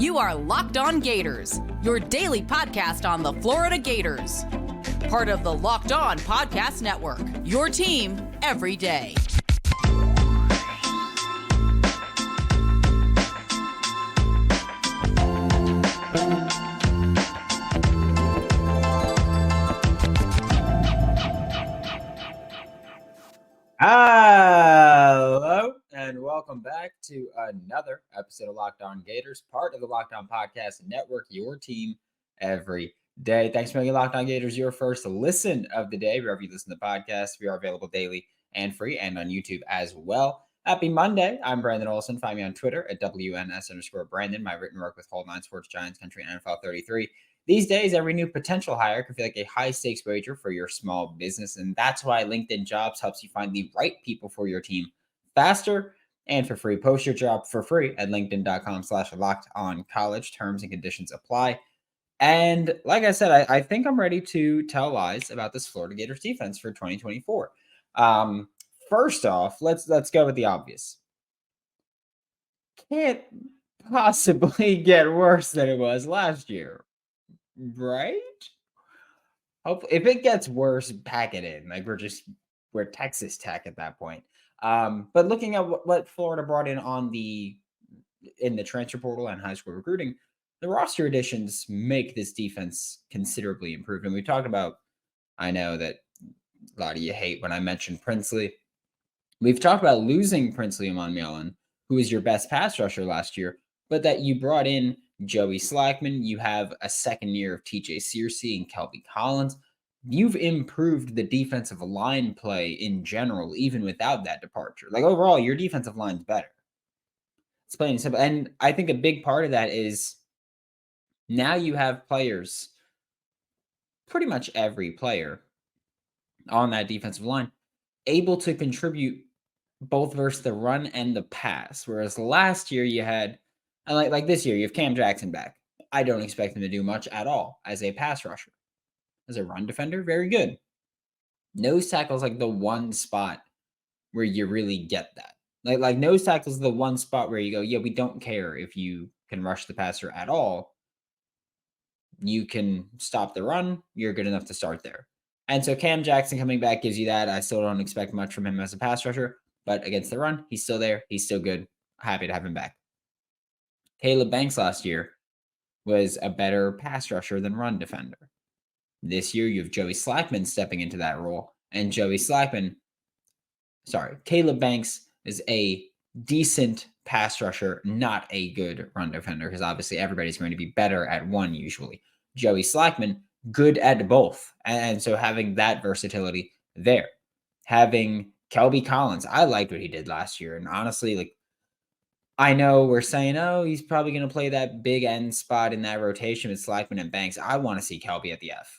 You are Locked On Gators, your daily podcast on the Florida Gators. Part of the Locked On Podcast Network, your team every day. Hello, and welcome back to another episode of Locked On Gators, part of the Locked On Podcast Network, your team every day. Thanks for making Locked On Gators your first listen of the day. Wherever you listen to podcasts, we are available daily and free and on YouTube as well. Happy Monday. I'm Brandon Olsen. Find me on Twitter at WNS_Brandon. My written work with Whole Nine Sports, Giants Country, and NFL 33. These days, every new potential hire can feel like a high-stakes wager for your small business, and that's why LinkedIn Jobs helps you find the right people for your team faster and for free. Post your job for free at linkedin.com/lockedoncollege. Terms and conditions apply. And like I said, I think I'm ready to tell lies about this Florida Gators defense for 2024. First off, let's go with the obvious. Can't possibly get worse than it was last year. Right? Hopefully, if it gets worse, pack it in. Like we're Texas Tech at that point. But looking at what Florida brought in in the transfer portal and high school recruiting, the roster additions make this defense considerably improved. And we talked about, I know that a lot of you hate when I mention Princely. We've talked about losing Princely Amonmialan, who was your best pass rusher last year, but that you brought in Joey Slackman. You have a second year of TJ Searcy and Kelby Collins. You've improved the defensive line play in general, even without that departure. Like overall, your defensive line's better. It's plain and simple. And I think a big part of that is now you have players, pretty much every player on that defensive line, able to contribute both versus the run and the pass. Whereas last year you had, like this year, you have Cam Jackson back. I don't expect him to do much at all as a pass rusher. As a run defender, very good. Nose tackle is like the one spot where you really get that. Like nose tackle is the one spot where you go, yeah, we don't care if you can rush the passer at all. You can stop the run. You're good enough to start there. And so Cam Jackson coming back gives you that. I still don't expect much from him as a pass rusher, but against the run, he's still there. He's still good. Happy to have him back. Caleb Banks last year was a better pass rusher than run defender. This year, you have Joey Slackman stepping into that role. And Caleb Banks is a decent pass rusher, not a good run defender, because obviously everybody's going to be better at one usually. Joey Slackman, good at both. And so having that versatility there. Having Kelby Collins, I liked what he did last year. And honestly, I know we're saying, oh, he's probably going to play that big end spot in that rotation with Slackman and Banks. I want to see Kelby at the F.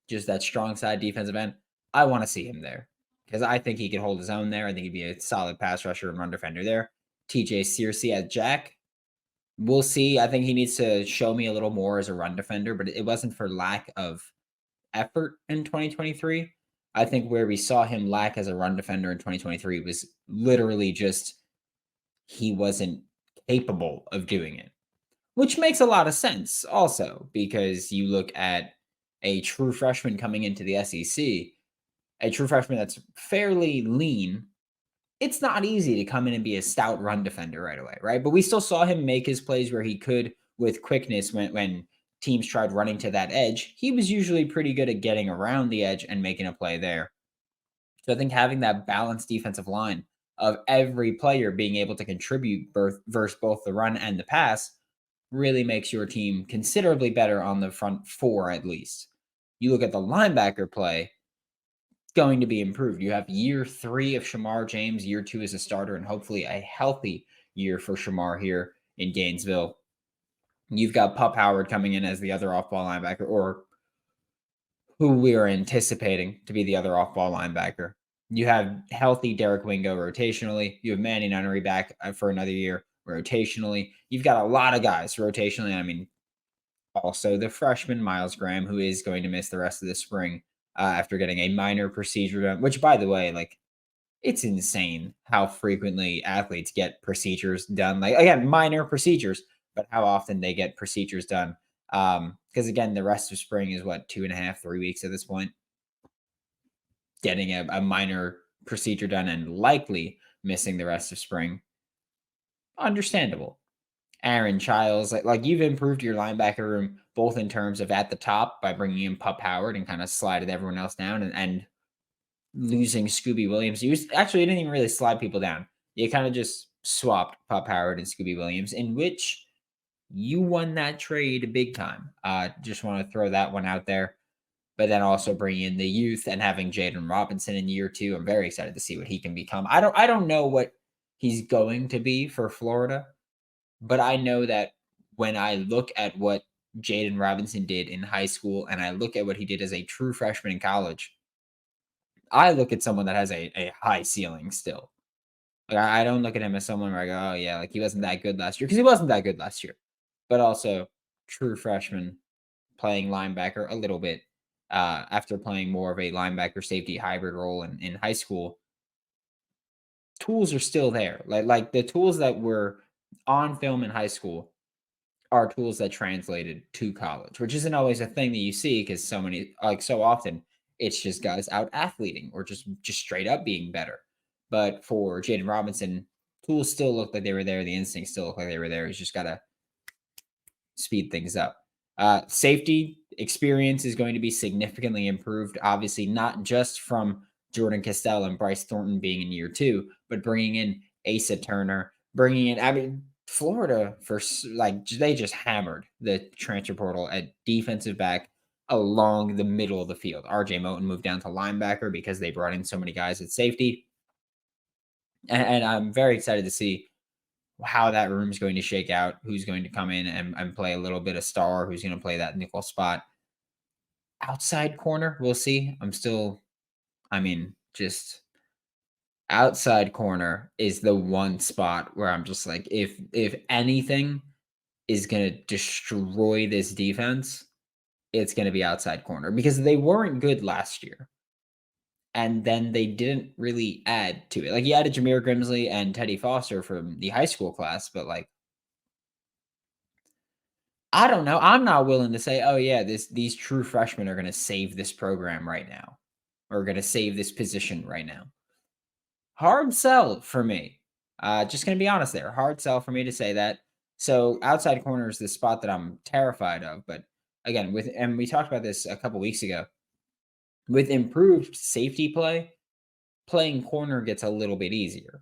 Just that strong side defensive end. I want to see him there because I think he could hold his own there. I think he'd be a solid pass rusher and run defender there. TJ Searcy at Jack. We'll see. I think he needs to show me a little more as a run defender, but it wasn't for lack of effort in 2023. I think where we saw him lack as a run defender in 2023 was literally just he wasn't capable of doing it, which makes a lot of sense also because you look at a true freshman coming into the SEC, a true freshman that's fairly lean. It's not easy to come in and be a stout run defender right away, right? But we still saw him make his plays where he could with quickness when teams tried running to that edge. He was usually pretty good at getting around the edge and making a play there. So I think having that balanced defensive line of every player being able to contribute versus both the run and the pass really makes your team considerably better on the front four at least. You look at the linebacker play, going to be improved. You have year 3 of Shamar James, year 2 as a starter, and hopefully a healthy year for Shamar here in Gainesville. You've got Pup Howard coming in as the other off-ball linebacker, or who we are anticipating to be the other off-ball linebacker. You have healthy Derek Wingo rotationally. You have Manny Nunnery back for another year rotationally. You've got a lot of guys rotationally. I mean, also the freshman Miles Graham, who is going to miss the rest of the spring after getting a minor procedure done, which, by the way, it's insane how frequently athletes get procedures done. Again, minor procedures, but how often they get procedures done. Because again, the rest of spring is what, 2.5, 3 weeks at this point. Getting a minor procedure done and likely missing the rest of spring. Understandable. Aaron Childs, like you've improved your linebacker room both in terms of at the top by bringing in Pup Howard and kind of slided everyone else down, and losing Scooby Williams. Actually, you didn't even really slide people down. You kind of just swapped Pup Howard and Scooby Williams, in which you won that trade big time. Just want to throw that one out there. But then also bringing in the youth and having Jaden Robinson in year 2. I'm very excited to see what he can become. I don't know what he's going to be for Florida, but I know that when I look at what Jaden Robinson did in high school and I look at what he did as a true freshman in college, I look at someone that has a high ceiling still. Like, I don't look at him as someone where I go, oh, yeah, like he wasn't that good last year, because he wasn't that good last year. But also, true freshman playing linebacker a little bit after playing more of a linebacker safety hybrid role in high school. Tools are still there. Like the tools that were on film in high school are tools that translated to college, which isn't always a thing that you see because so often it's just guys out athleting or just straight up being better. But for Jaden Robinson, tools still look like they were there. The instincts still look like they were there. He's just got to speed things up. Safety experience is going to be significantly improved. Obviously, not just from Jordan Castell and Bryce Thornton being in year 2, but bringing in Asa Turner, Florida they just hammered the transfer portal at defensive back along the middle of the field. RJ Moten moved down to linebacker because they brought in so many guys at safety. And I'm very excited to see how that room is going to shake out, who's going to come in and play a little bit of star, who's going to play that nickel spot. Outside corner, we'll see. Just outside corner is the one spot where I'm just like, if anything is going to destroy this defense, it's going to be outside corner, because they weren't good last year. And then they didn't really add to it. Like, you added Jameer Grimsley and Teddy Foster from the high school class, but like, I don't know. I'm not willing to say, oh yeah, these true freshmen are going to save this program right now, or going to save this position right now. Hard sell for me. Just going to be honest there. Hard sell for me to say that. So outside corner is the spot that I'm terrified of. But again, and we talked about this a couple weeks ago, with improved safety play, playing corner gets a little bit easier.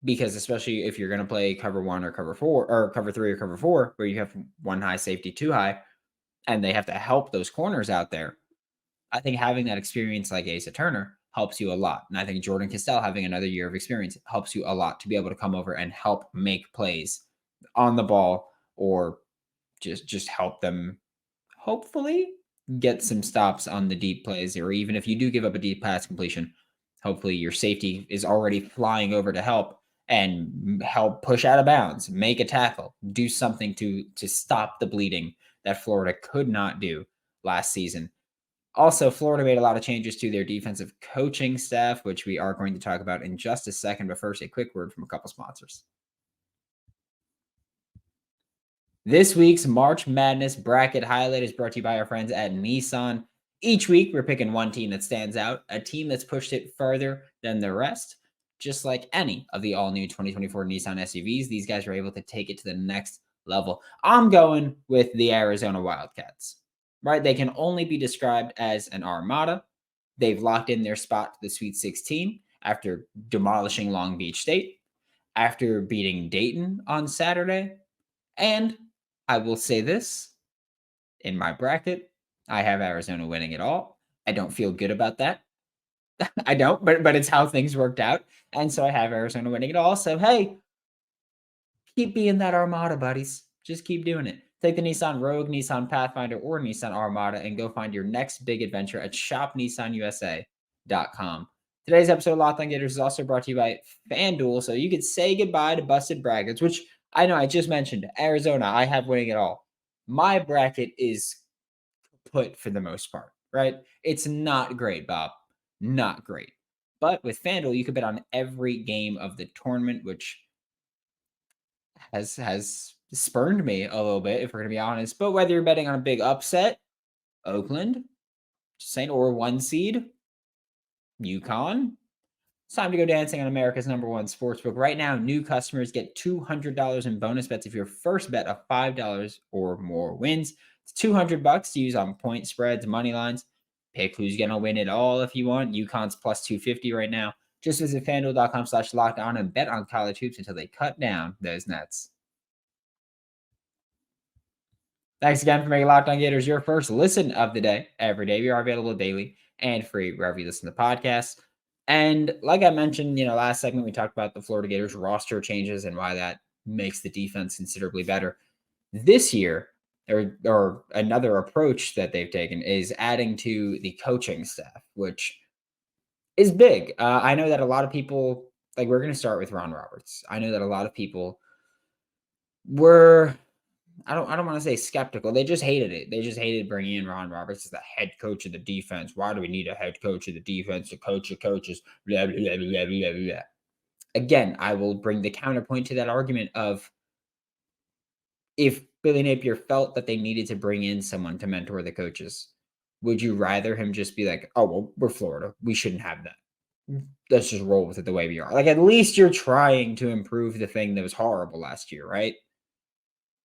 Because especially if you're going to play cover 1 or cover 4 or cover 3 or cover 4, where you have 1 high safety, 2 high, and they have to help those corners out there, I think having that experience like Asa Turner helps you a lot. And I think Jordan Castell having another year of experience helps you a lot to be able to come over and help make plays on the ball, or just help them hopefully get some stops on the deep plays. Or even if you do give up a deep pass completion, hopefully your safety is already flying over to help and help push out of bounds, make a tackle, do something to stop the bleeding that Florida could not do last season. Also, Florida made a lot of changes to their defensive coaching staff, which we are going to talk about in just a second. But first, a quick word from a couple sponsors. This week's March Madness bracket highlight is brought to you by our friends at Nissan. Each week, we're picking one team that stands out, a team that's pushed it further than the rest. Just like any of the all-new 2024 Nissan SUVs, these guys are able to take it to the next level. I'm going with the Arizona Wildcats, right? They can only be described as an armada. They've locked in their spot to the Sweet 16 after demolishing Long Beach State, after beating Dayton on Saturday, and I will say this, in my bracket, I have Arizona winning it all. I don't feel good about that. I don't, but it's how things worked out. And so I have Arizona winning it all. So, hey, keep being that Armada, buddies. Just keep doing it. Take the Nissan Rogue, Nissan Pathfinder, or Nissan Armada and go find your next big adventure at shopnissanusa.com. Today's episode of Locked On Gators is also brought to you by FanDuel, so you could say goodbye to busted brackets, which I know I just mentioned. Arizona, I have winning it all. My bracket is put for the most part, right? It's not great, Bob. Not great. But with FanDuel, you can bet on every game of the tournament, which has spurned me a little bit, if we're gonna be honest. But whether you're betting on a big upset, Oakland, just saying, or 1 seed, UConn, it's time to go dancing on America's #1 sportsbook. Right now, new customers get $200 in bonus bets if your first bet of $5 or more wins. It's $200 to use on point spreads, money lines. Pick who's going to win it all if you want. UConn's plus 250 right now. Just visit FanDuel.com/lockedon and bet on college hoops until they cut down those nets. Thanks again for making Locked On Gators your first listen of the day. Every day we are available daily and free wherever you listen to podcasts. And like I mentioned, last segment we talked about the Florida Gators roster changes and why that makes the defense considerably better. This year, or another approach that they've taken is adding to the coaching staff, which is big. I know that a lot of people, like, we're going to start with Ron Roberts. I know that a lot of people were, I don't want to say skeptical. They just hated it. They just hated bringing in Ron Roberts as the head coach of the defense. Why do we need a head coach of the defense to coach the coaches? Blah, blah, blah, blah, blah, blah. Again, I will bring the counterpoint to that argument of, if Billy Napier felt that they needed to bring in someone to mentor the coaches, would you rather him just be like, oh, well, we're Florida, we shouldn't have that, let's just roll with it the way we are? Like, at least you're trying to improve the thing that was horrible last year, right?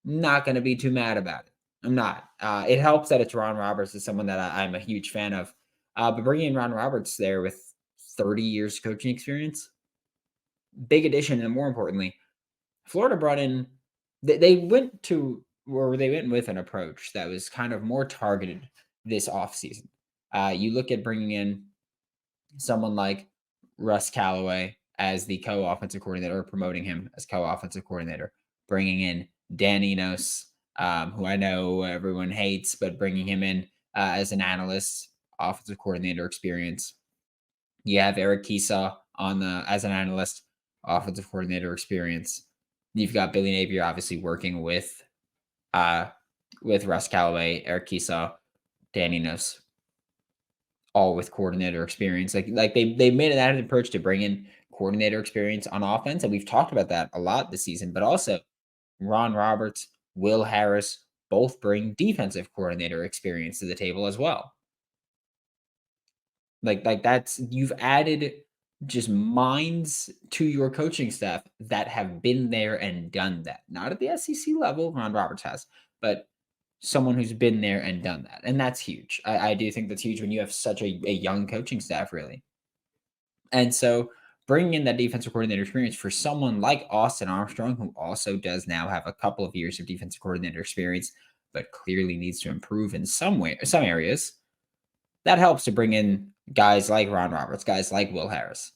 Not going to be too mad about it. I'm not. It helps that it's Ron Roberts, is someone that I'm a huge fan of. But bringing in Ron Roberts there with 30 years coaching experience, big addition. And more importantly, Florida brought in, they went with an approach that was kind of more targeted this offseason. You look at bringing in someone like Russ Callaway as the co-offensive coordinator, or promoting him as co-offensive coordinator, bringing in Dan Enos, who I know everyone hates, but bringing him in as an analyst, offensive coordinator experience. You have Eric Keesaw as an analyst, offensive coordinator experience. You've got Billy Napier obviously working with Russ Callaway, Eric Keesaw, Dan Enos, all with coordinator experience. Like they made an added approach to bring in coordinator experience on offense, and we've talked about that a lot this season. But also, Ron Roberts, Will Harris both bring defensive coordinator experience to the table as well. Like that's, you've added just minds to your coaching staff that have been there and done that. Not at the SEC level, Ron Roberts has, but someone who's been there and done that. And that's huge. I do think that's huge when you have such a young coaching staff, really. And so bringing in that defensive coordinator experience for someone like Austin Armstrong, who also does now have a couple of years of defensive coordinator experience, but clearly needs to improve in some areas, that helps to bring in guys like Ron Roberts, guys like Will Harris.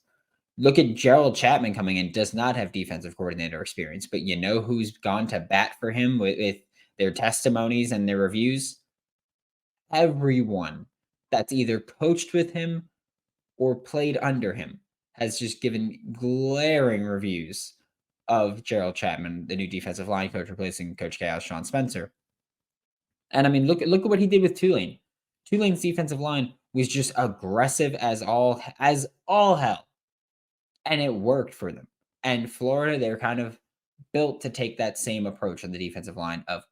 Look at Gerald Chapman coming in, does not have defensive coordinator experience, but you know who's gone to bat for him with their testimonies and their reviews? Everyone that's either coached with him or played under him has just given glaring reviews of Gerald Chapman, the new defensive line coach replacing Coach Chaos Sean Spencer. And I mean, look at what he did with Tulane. Tulane's defensive line was just aggressive as all hell, and it worked for them. And Florida, they're kind of built to take that same approach on the defensive line of,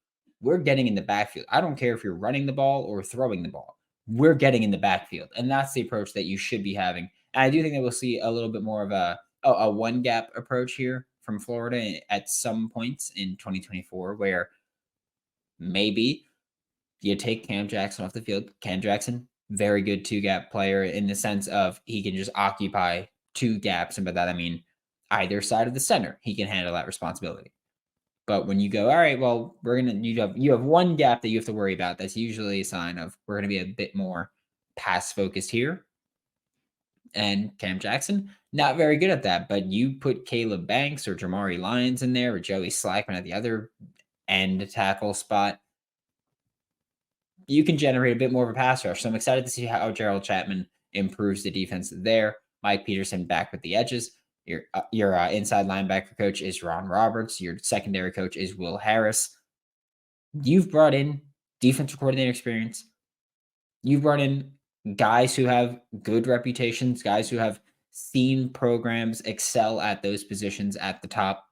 we're getting in the backfield. I don't care if you're running the ball or throwing the ball. We're getting in the backfield. And that's the approach that you should be having. And I do think that we'll see a little bit more of a one gap approach here from Florida at some points in 2024, where maybe you take Cam Jackson off the field. Cam Jackson, very good 2-gap player in the sense of he can just occupy 2 gaps. And by that, I mean either side of the center, he can handle that responsibility. But when you go, all right, well, you have 1 gap that you have to worry about. That's usually a sign of, we're going to be a bit more pass focused here. And Cam Jackson, not very good at that. But you put Caleb Banks or Jamari Lyons in there, or Joey Slackman at the other end tackle spot, you can generate a bit more of a pass rush. So I'm excited to see how Gerald Chapman improves the defense there. Mike Peterson back with the edges. Your inside linebacker coach is Ron Roberts. Your secondary coach is Will Harris. You've brought in defensive coordinator experience. You've brought in guys who have good reputations, guys who have seen programs excel at those positions at the top.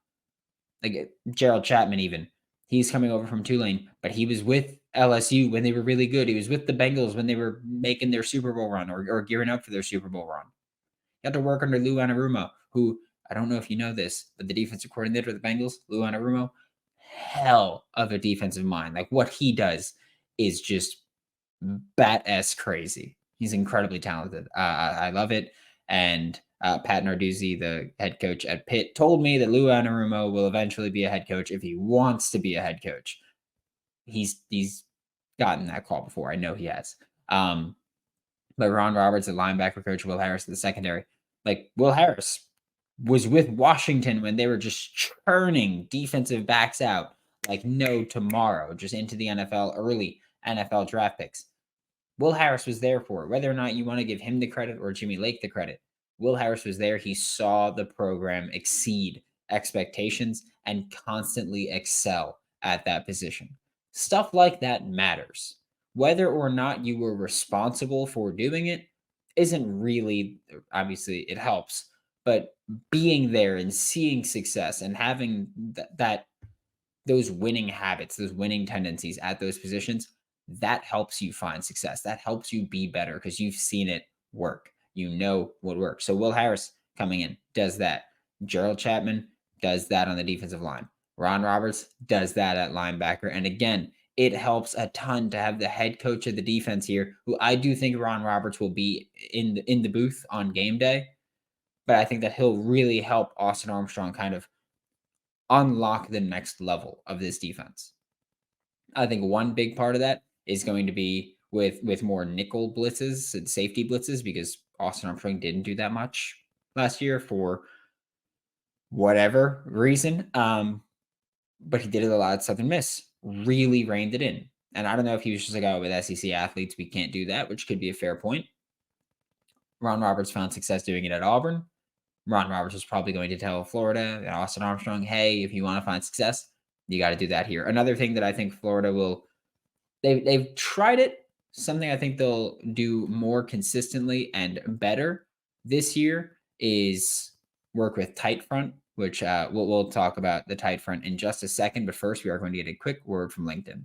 Like Gerald Chapman, even he's coming over from Tulane, but he was with LSU when they were really good. He was with the Bengals when they were making their Super Bowl run or gearing up for their Super Bowl run. He had to work under Lou Anarumo, who I don't know if you know this, but the defensive coordinator of the Bengals, Lou Anarumo, hell of a defensive mind. Like what he does is just bat-ass crazy. He's incredibly talented. I love it. And Pat Narduzzi, the head coach at Pitt, told me that Lou Anarumo will eventually be a head coach if he wants to be a head coach. He's gotten that call before. I know he has. But Ron Roberts, the linebacker coach, Will Harris, the secondary. Like Will Harris was with Washington when they were just churning defensive backs out like no tomorrow, just into the NFL, early NFL draft picks. Will Harris was there for it. Whether or not you want to give him the credit or Jimmy Lake the credit, Will Harris was there. He saw the program exceed expectations and constantly excel at that position. Stuff like that matters. Whether or not you were responsible for doing it isn't really, obviously, it helps, but being there and seeing success and having those winning habits, those winning tendencies at those positions, that helps you find success. That helps you be better because you've seen it work. You know what works. So Will Harris coming in does that. Gerald Chapman does that on the defensive line. Ron Roberts does that at linebacker. And again, it helps a ton to have the head coach of the defense here, who I do think Ron Roberts will be in the booth on game day. But I think that he'll really help Austin Armstrong kind of unlock the next level of this defense. I think one big part of that is going to be with more nickel blitzes and safety blitzes because Austin Armstrong didn't do that much last year for whatever reason. But he did it a lot of Southern Miss, really reined it in. And I don't know if he was just like, oh, with SEC athletes, we can't do that, which could be a fair point. Ron Roberts found success doing it at Auburn. Ron Roberts was probably going to tell Florida and Austin Armstrong, hey, if you want to find success, you got to do that here. Another thing that I think Florida will, they've tried it, something I think they'll do more consistently and better this year is work with tight front, which we'll talk about the tight front in just a second. But first, we are going to get a quick word from LinkedIn.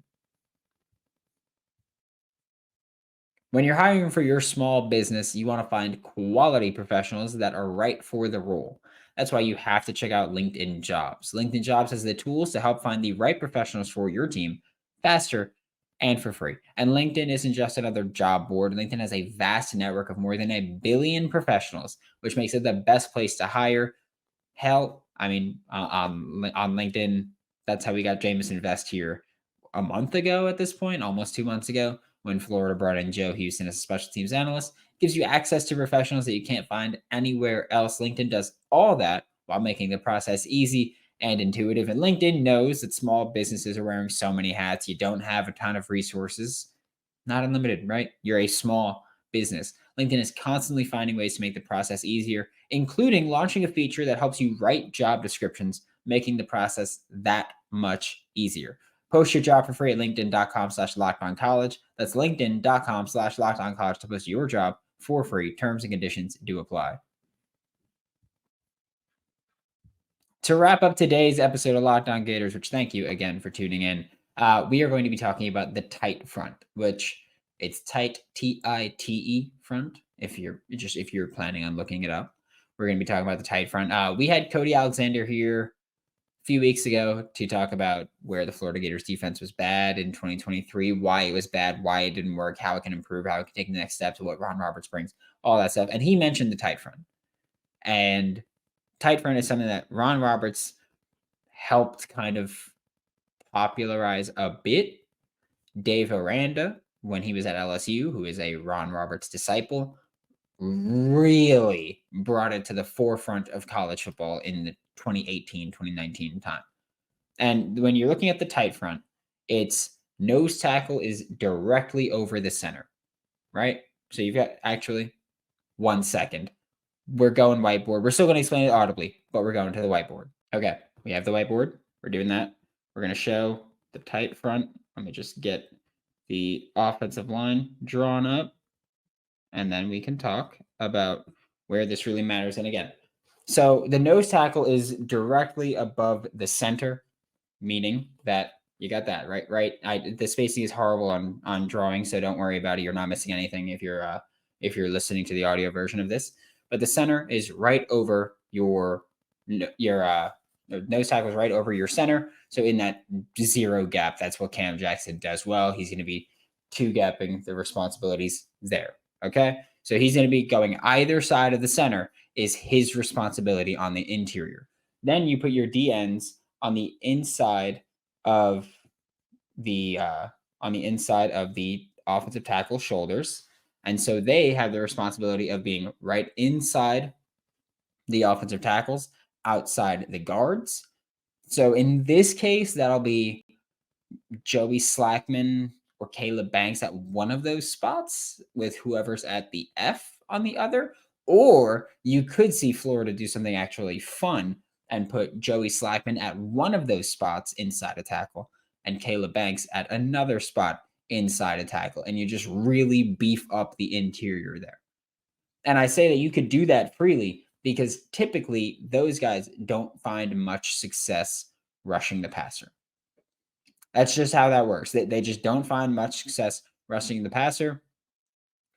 When you're hiring for your small business, you want to find quality professionals that are right for the role. That's why you have to check out LinkedIn Jobs. LinkedIn Jobs has the tools to help find the right professionals for your team faster and for free. And LinkedIn isn't just another job board. LinkedIn has a vast network of more than 1 billion professionals, which makes it the best place to hire. Hell, I mean, on LinkedIn, that's how we got Jameson Vest here a month ago at this point, almost 2 months ago, when Florida brought in Joe Houston as a special teams analyst. Gives you access to professionals that you can't find anywhere else. LinkedIn does all that while making the process easy and intuitive. And LinkedIn knows that small businesses are wearing so many hats. You don't have a ton of resources. Not unlimited, right? You're a small business. LinkedIn is constantly finding ways to make the process easier, including launching a feature that helps you write job descriptions, making the process that much easier. Post your job for free at linkedin.com/lockedoncollege. That's linkedin.com/lockedoncollege to post your job for free. Terms and conditions do apply. To wrap up today's episode of Locked On Gators, which thank you again for tuning in, we are going to be talking about the tight front, which it's tight, T-I-T-E front. If you're planning on looking it up, we're going to be talking about the tight front. We had Cody Alexander here a few weeks ago to talk about where the Florida Gators defense was bad in 2023, why it was bad, why it didn't work, how it can improve, how it can take the next step to what Ron Roberts brings, all that stuff. And he mentioned the tight front. And tight front is something that Ron Roberts helped kind of popularize a bit. Dave Aranda, when he was at LSU, who is a Ron Roberts disciple, really brought it to the forefront of college football in the 2018, 2019 time. And when you're looking at the tight front, it's nose tackle is directly over the center, right? So you've got actually 1 second. We're going whiteboard. We're still going to explain it audibly, but we're going to the whiteboard. Okay, we have the whiteboard. We're doing that. We're going to show the tight front. Let me just get the offensive line drawn up, and then we can talk about where this really matters. And again, So the nose tackle is directly above the center, meaning that you got that right. The spacing is horrible on drawing, so don't worry about it. You're not missing anything if you're listening to the audio version of this. But the center is right over your nose tackle is right over your center. So in that zero gap, that's what Cam Jackson does well. He's going to be two gapping the responsibilities there. Okay, so he's going to be going either side of the center is his responsibility on the interior. Then you put your D ends on the inside of the offensive tackle shoulders. And so they have the responsibility of being right inside the offensive tackles, outside the guards. So in this case, that'll be Joey Slackman or Caleb Banks at one of those spots with whoever's at the F on the other. Or you could see Florida do something actually fun and put Joey Slackman at one of those spots inside a tackle and Caleb Banks at another spot inside a tackle. And you just really beef up the interior there. And I say that you could do that freely because typically those guys don't find much success rushing the passer. That's just how that works. They just don't find much success rushing the passer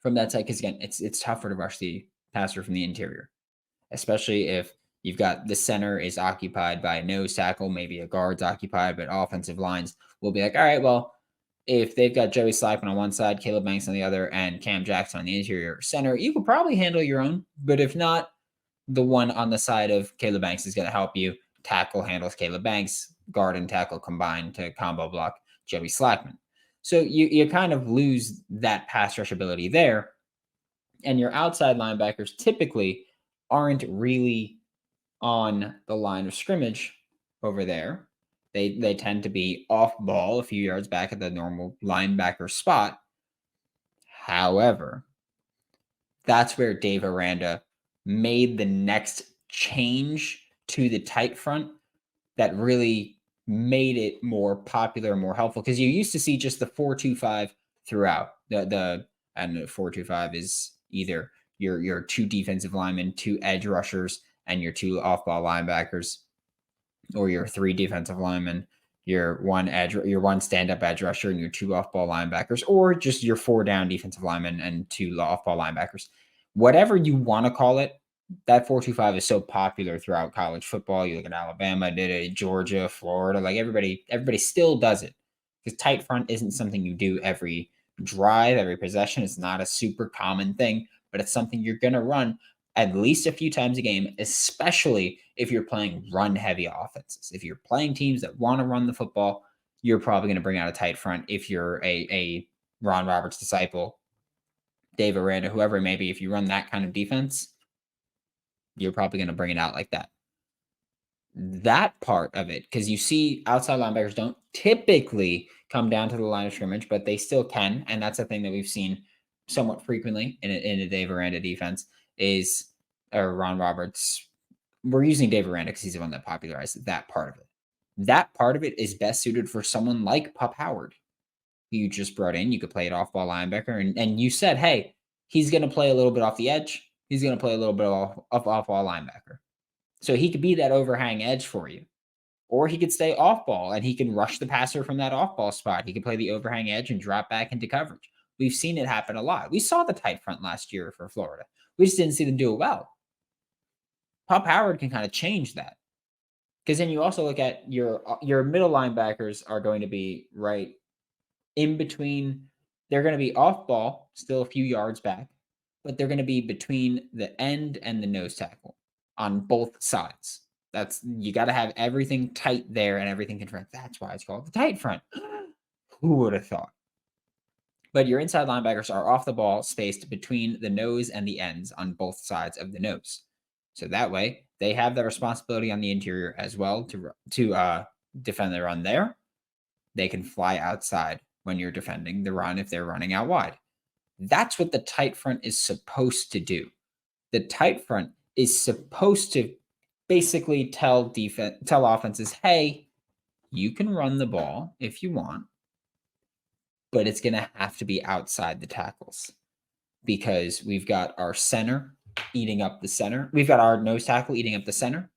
from that side. Because again, it's tougher to rush the passer from the interior, especially if you've got the center is occupied by a nose tackle, maybe a guard's occupied, but offensive lines will be like, all right, well, if they've got Joey Slackman on one side, Caleb Banks on the other, and Cam Jackson on the interior center, you could probably handle your own. But if not, the one on the side of Caleb Banks is going to help you. Tackle handles Caleb Banks, guard and tackle combined to combo block Joey Slackman. So you kind of lose that pass rush ability there. And your outside linebackers typically aren't really on the line of scrimmage over there. They tend to be off ball a few yards back at the normal linebacker spot. However, that's where Dave Aranda made the next change to the tight front that really made it more popular, more helpful. Because you used to see just the 4-2-5 throughout. The 4-2-5 is either your two defensive linemen, two edge rushers, and your two off-ball linebackers, or your three defensive linemen, your one stand-up edge rusher, and your two off-ball linebackers, or just your four down defensive linemen and two off-ball linebackers. Whatever you want to call it, that 4-2-5 is so popular throughout college football. You look at Alabama did it, Georgia, Florida, like everybody still does it. Because tight front isn't something you do every drive, every possession. It's not a super common thing, but it's something you're going to run at least a few times a game, especially if you're playing run-heavy offenses. If you're playing teams that want to run the football, you're probably going to bring out a tight front. If you're a Ron Roberts disciple, Dave Aranda, whoever it may be, if you run that kind of defense, you're probably going to bring it out like that. That part of it, because you see outside linebackers don't typically come down to the line of scrimmage, but they still can. And that's a thing that we've seen somewhat frequently in a Dave Aranda defense is, or Ron Roberts. We're using Dave Aranda because he's the one that popularized that part of it. That part of it is best suited for someone like Pup Howard, who you just brought in. You could play it off-ball linebacker. And you said, hey, he's going to play a little bit off the edge. He's going to play a little bit off-ball linebacker. So he could be that overhang edge for you. Or he could stay off-ball and he can rush the passer from that off-ball spot. He could play the overhang edge and drop back into coverage. We've seen it happen a lot. We saw the tight front last year for Florida. We just didn't see them do it well. Pup Howard can kind of change that. Because then you also look at your middle linebackers are going to be right in between. They're going to be off ball, still a few yards back, but they're going to be between the end and the nose tackle on both sides. You got to have everything tight there and everything confront. That's why it's called the tight front. Who would have thought? But your inside linebackers are off the ball, spaced between the nose and the ends on both sides of the nose. So that way, they have the responsibility on the interior as well to defend the run there. They can fly outside when you're defending the run if they're running out wide. That's what the tight front is supposed to do. The tight front is supposed to basically tell offenses, hey, you can run the ball if you want, but it's going to have to be outside the tackles because we've got our center eating up the center. We've got our nose tackle eating up the center.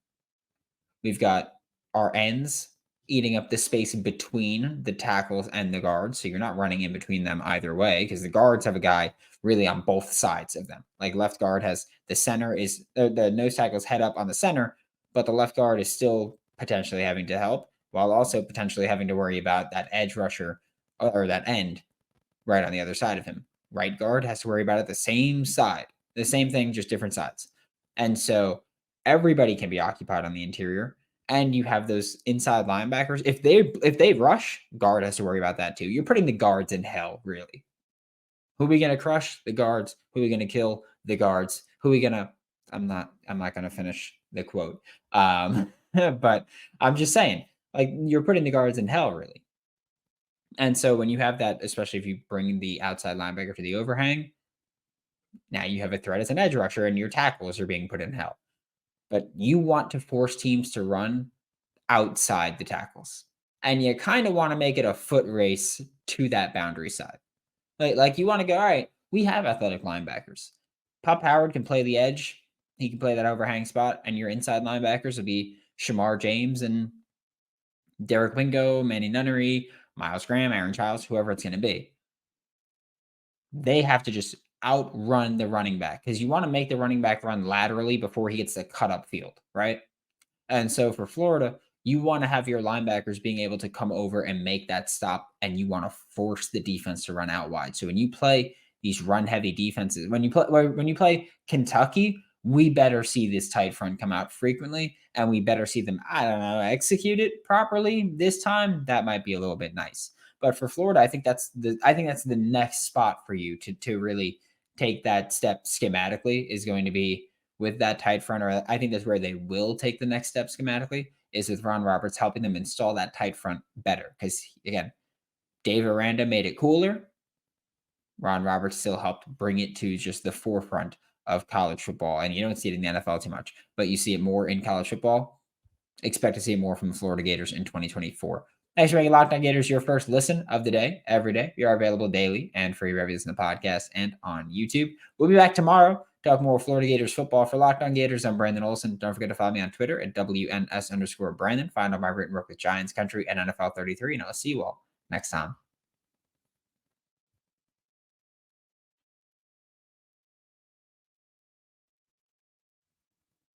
We've got our ends eating up the space between the tackles and the guards. So you're not running in between them either way, because the guards have a guy really on both sides of them. Like left guard has the center is the nose tackle's head up on the center, but the left guard is still potentially having to help while also potentially having to worry about that edge rusher or that end right on the other side of him. Right guard has to worry about it the same side, the same thing, just different sides. And so everybody can be occupied on the interior. And you have those inside linebackers. If they rush, guard has to worry about that too. You're putting the guards in hell, really. Who are we gonna crush? The guards. Who are we gonna kill? The guards. Who are we gonna? I'm not gonna finish the quote. But I'm just saying, like you're putting the guards in hell, really. And so when you have that, especially if you bring the outside linebacker to the overhang, now you have a threat as an edge rusher, and your tackles are being put in hell. But you want to force teams to run outside the tackles. And you kind of want to make it a foot race to that boundary side. Like you want to go, all right, we have athletic linebackers. Pop Howard can play the edge. He can play that overhang spot. And your inside linebackers will be Shamar James and Derek Wingo, Manny Nunnery, Miles Graham, Aaron Childs, whoever it's going to be. They have to just outrun the running back because you want to make the running back run laterally before he gets the cut up field, right? And so for Florida, you want to have your linebackers being able to come over and make that stop, and you want to force the defense to run out wide. So when you play these run heavy defenses, when you play Kentucky, we better see this tight front come out frequently, and we better see them, I don't know, execute it properly this time. That might be a little bit nice. But for Florida, I think that's the next spot for you to really take that step schematically is going to be with that tight front, or I think that's where they will take the next step schematically, is with Ron Roberts helping them install that tight front better. Because again, Dave Aranda made it cooler. Ron Roberts still helped bring it to just the forefront of college football. And you don't see it in the NFL too much, but you see it more in college football. Expect to see more from the Florida Gators in 2024. Thanks for making Locked On Gators your first listen of the day, every day. We are available daily and free reviews in the podcast and on YouTube. We'll be back tomorrow. Talk more Florida Gators football. For Locked On Gators, I'm Brandon Olsen. Don't forget to follow me on Twitter at WNS_Brandon. Find out my written work with Giants Country and NFL 33. And I'll see you all next time.